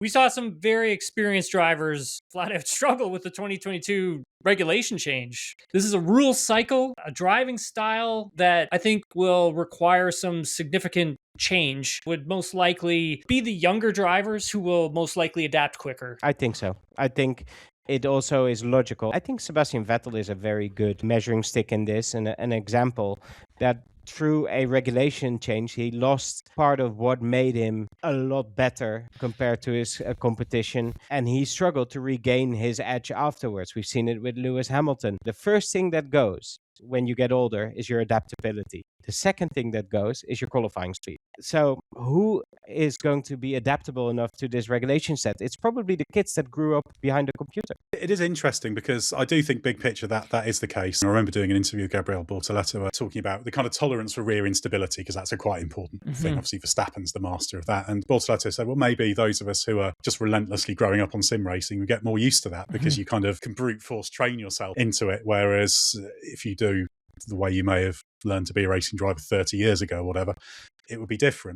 We saw some very experienced drivers flat out struggle with the 2022 regulation change. This is a rule cycle, a driving style that I think will require some significant change. Would most likely be the younger drivers who will most likely adapt quicker. I think so. I think it also is logical. I think Sebastian Vettel is a very good measuring stick in this, and an example that through a regulation change, he lost part of what made him a lot better compared to his competition, and he struggled to regain his edge afterwards. We've seen it with Lewis Hamilton. The first thing that goes when you get older is your adaptability. The second thing that goes is your qualifying speed. So who is going to be adaptable enough to this regulation set? It's probably the kids that grew up behind a computer. It is interesting because I do think big picture that is the case. I remember doing an interview with Gabriel Bortoleto talking about the kind of tolerance for rear instability, because that's a quite important thing. Obviously, Verstappen's the master of that. And Bortoleto said, well, maybe those of us who are just relentlessly growing up on sim racing, we get more used to that because you kind of can brute force train yourself into it. Whereas if you do the way you may have learned to be a racing driver 30 years ago or whatever, it would be different.